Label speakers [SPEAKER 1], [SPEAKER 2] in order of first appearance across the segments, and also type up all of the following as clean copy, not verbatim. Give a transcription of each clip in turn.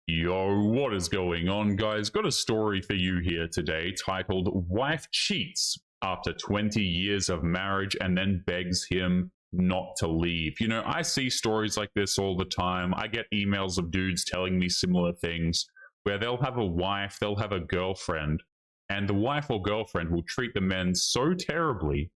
[SPEAKER 1] Yo, what is going on, guys? Got a story for you here today titled Wife Cheats After 20 Years of Marriage and Then Begs Him Not to Leave. You know, I see stories like this all the time. I get emails of dudes telling me similar things where they'll have a wife, they'll have a girlfriend, and the wife or girlfriend will treat the men so terribly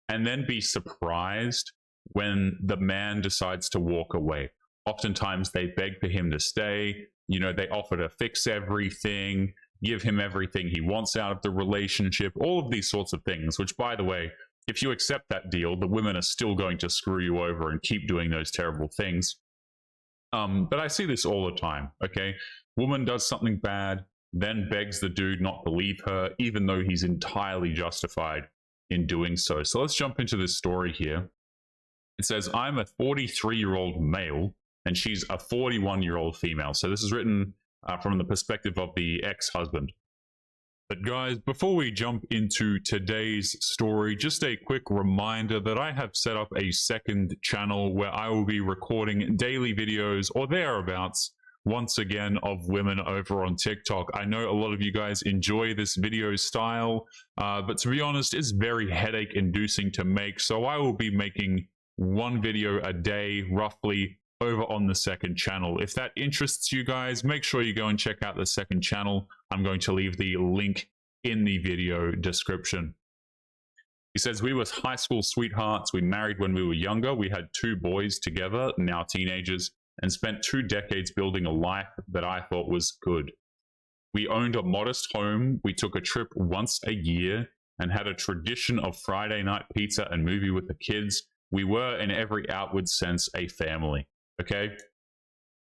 [SPEAKER 1] and then be surprised when the man decides to walk away. Oftentimes they beg for him to stay. You know, they offer to fix everything, give him everything he wants out of the relationship, all of these sorts of things, which, by the way, if you accept that deal, the women are still going to screw you over and keep doing those terrible things. But I see this all the time, okay? Woman does something bad, then begs the dude not to leave her, even though he's entirely justified in doing so. So let's jump into this story here. It says, I'm a 43-year-old male, and she's a 41-year-old female. So this is written from the perspective of the ex-husband. But guys, before we jump into today's story, just a quick reminder that I have set up a second channel where I will be recording daily videos or thereabouts, once again, of women over on TikTok. I know a lot of you guys enjoy this video style, but to be honest, it's very headache-inducing to make. So I will be making one video a day, roughly, over on the second channel. If that interests you guys, make sure you go and check out the second channel. I'm going to leave the link in the video description. He says, we were high school sweethearts. We married when we were younger. We had 2 boys together, now teenagers, and spent 2 decades building a life that I thought was good. We owned a modest home. We took a trip once a year and had a tradition of Friday night pizza and movie with the kids. We were, in every outward sense, a family. Okay,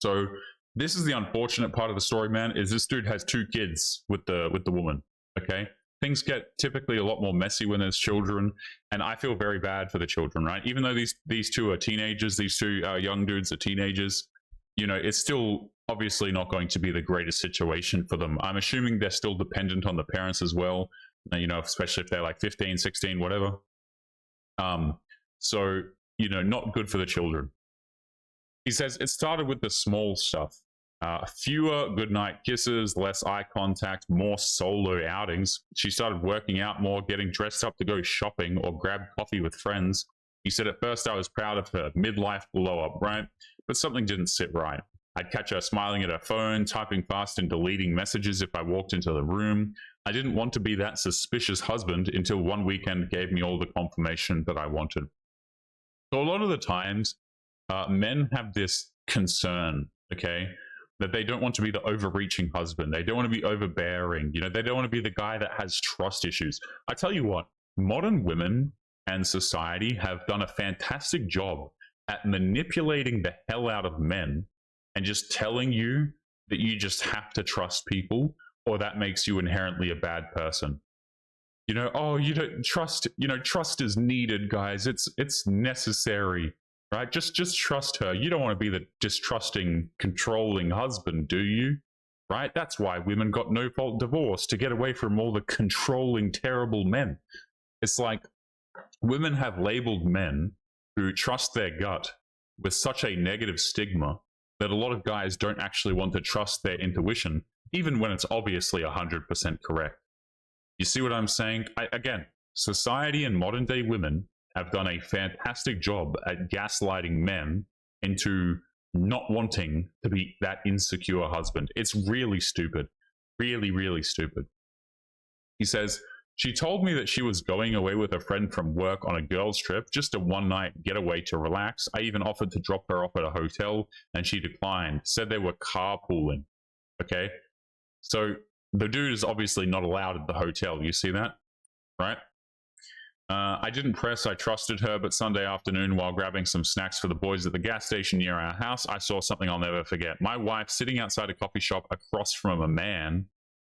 [SPEAKER 1] so this is the unfortunate part of the story, man, is this dude has 2 kids with the woman. Okay, things get typically a lot more messy when there's children, and I feel very bad for the children, right? Even though these 2 are teenagers, these 2 young dudes are teenagers, you know, it's still obviously not going to be the greatest situation for them. I'm assuming they're still dependent on the parents as well, you know, especially if they're like 15, 16, whatever. So, you know, not good for the children. He says, it started with the small stuff. Fewer goodnight kisses, less eye contact, more solo outings. She started working out more, getting dressed up to go shopping or grab coffee with friends. He said, at first I was proud of her, midlife glow up, right? But something didn't sit right. I'd catch her smiling at her phone, typing fast and deleting messages if I walked into the room. I didn't want to be that suspicious husband until one weekend gave me all the confirmation that I wanted. So a lot of the times, men have this concern, okay, that they don't want to be the overreaching husband. They don't want to be overbearing. You know, they don't want to be the guy that has trust issues. I tell you what, modern women and society have done a fantastic job at manipulating the hell out of men and just telling you that you just have to trust people or that makes you inherently a bad person. You know, oh, you don't trust, you know, trust is needed, guys. It's necessary. Right? Just trust her. You don't want to be the distrusting, controlling husband, do you? Right? That's why women got no-fault divorce, to get away from all the controlling, terrible men. It's like women have labeled men who trust their gut with such a negative stigma that a lot of guys don't actually want to trust their intuition, even when it's obviously 100% correct. You see what I'm saying? Again, society and modern-day women have done a fantastic job at gaslighting men into not wanting to be that insecure husband. It's really stupid. Really, really stupid. He says, she told me that she was going away with a friend from work on a girls' trip, just a one-night getaway to relax. I even offered to drop her off at a hotel, and she declined, said they were carpooling. Okay? So the dude is obviously not allowed at the hotel. You see that? Right? I didn't press, I trusted her, but Sunday afternoon while grabbing some snacks for the boys at the gas station near our house, I saw something I'll never forget. My wife sitting outside a coffee shop across from a man,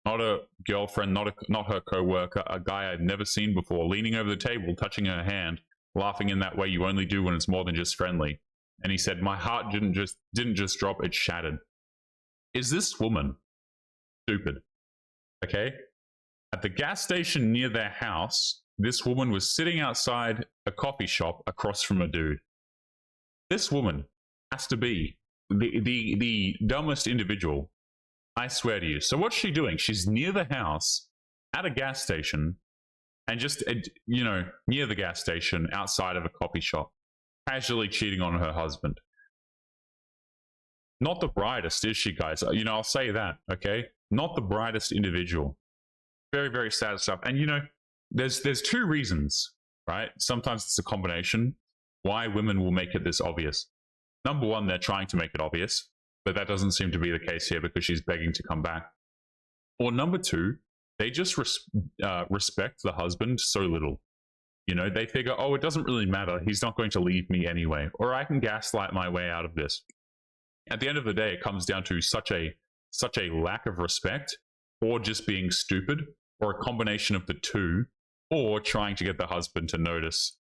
[SPEAKER 1] not a girlfriend, not her co-worker, a guy I'd never seen before, leaning over the table, touching her hand, laughing in that way you only do when it's more than just friendly. And he said, my heart didn't just drop, it shattered. Is this woman stupid? Okay? At the gas station near their house, this woman was sitting outside a coffee shop across from a dude. This woman has to be the dumbest individual I swear to you. So what's she doing? She's near the house at a gas station and just, near the gas station outside of a coffee shop, casually cheating on her husband. Not the brightest, is she, guys? I'll say that, okay? Not the brightest individual. Very, very sad stuff. And, there's two reasons, right? Sometimes it's a combination why women will make it this obvious. Number one, they're trying to make it obvious, but that doesn't seem to be the case here because she's begging to come back. Or number two, they just respect the husband so little. They figure, oh, it doesn't really matter. He's not going to leave me anyway, or I can gaslight my way out of this. At the end of the day, it comes down to such a lack of respect, or just being stupid, or a combination of the two, or trying to get the husband to notice.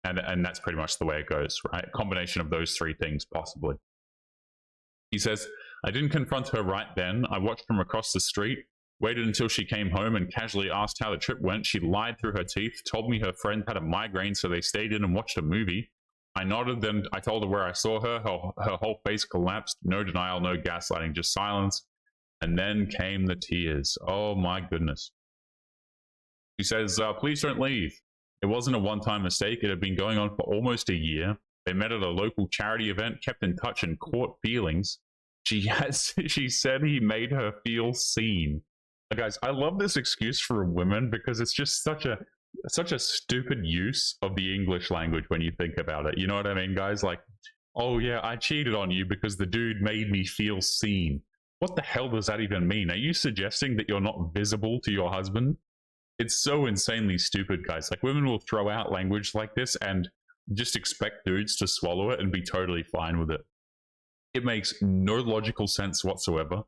[SPEAKER 1] And that's pretty much the way it goes, right? A combination of those three things, possibly. He says, I didn't confront her right then. I watched from across the street, waited until she came home and casually asked how the trip went. She lied through her teeth, told me her friend had a migraine, so they stayed in and watched a movie. I nodded, then I told her where I saw her. Her whole face collapsed. No denial, no gaslighting, just silence. And then came the tears. Oh my goodness. She says, please don't leave. It wasn't a one-time mistake. It had been going on for almost a year. They met at a local charity event, kept in touch, and caught feelings. She said he made her feel seen. Guys, I love this excuse for women because it's just such a stupid use of the English language when you think about it. You know what I mean, guys? Like, oh yeah, I cheated on you because the dude made me feel seen. What the hell does that even mean? Are you suggesting that you're not visible to your husband? It's so insanely stupid, guys. Like, women will throw out language like this and just expect dudes to swallow it and be totally fine with it. It makes no logical sense whatsoever,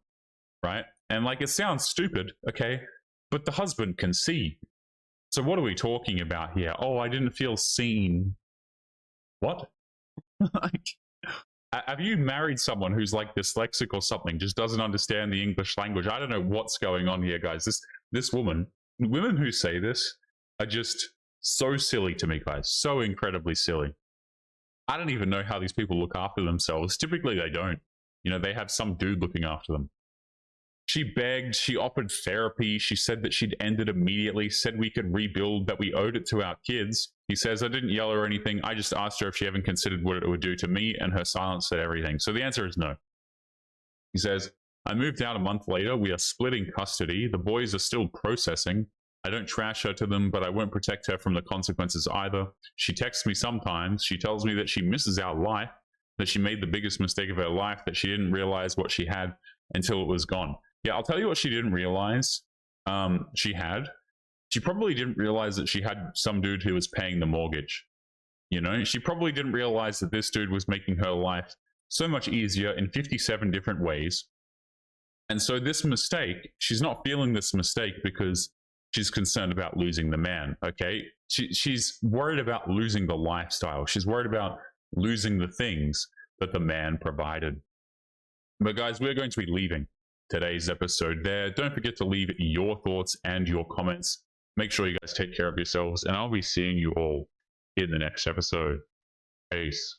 [SPEAKER 1] right? And like, it sounds stupid, okay? But the husband can see. So what are we talking about here? Oh, I didn't feel seen. What? Like, have you married someone who's like dyslexic or something, just doesn't understand the English language? I don't know what's going on here, guys. This woman, women who say this are just so silly to me, guys. So incredibly silly. I don't even know how these people look after themselves. Typically, they don't. They have some dude looking after them. She begged, she offered therapy, she said that she'd end it immediately, said we could rebuild, that we owed it to our kids. He says, I didn't yell or anything, I just asked her if she ever considered what it would do to me, and her silence said everything. So the answer is no. He says, I moved out a month later, we are splitting custody, the boys are still processing. I don't trash her to them, but I won't protect her from the consequences either. She texts me sometimes, she tells me that she misses our life, that she made the biggest mistake of her life, that she didn't realize what she had until it was gone. Yeah, I'll tell you what she didn't realize she probably didn't realize that she had some dude who was paying the mortgage. She probably didn't realize that this dude was making her life so much easier in 57 different ways. And so this mistake, she's not feeling this mistake because she's concerned about losing the man, okay? She's worried about losing the lifestyle. She's worried about losing the things that the man provided. But guys, we're going to be leaving today's episode there. Don't forget to leave your thoughts and your comments. Make sure you guys take care of yourselves, and I'll be seeing you all in the next episode. Peace.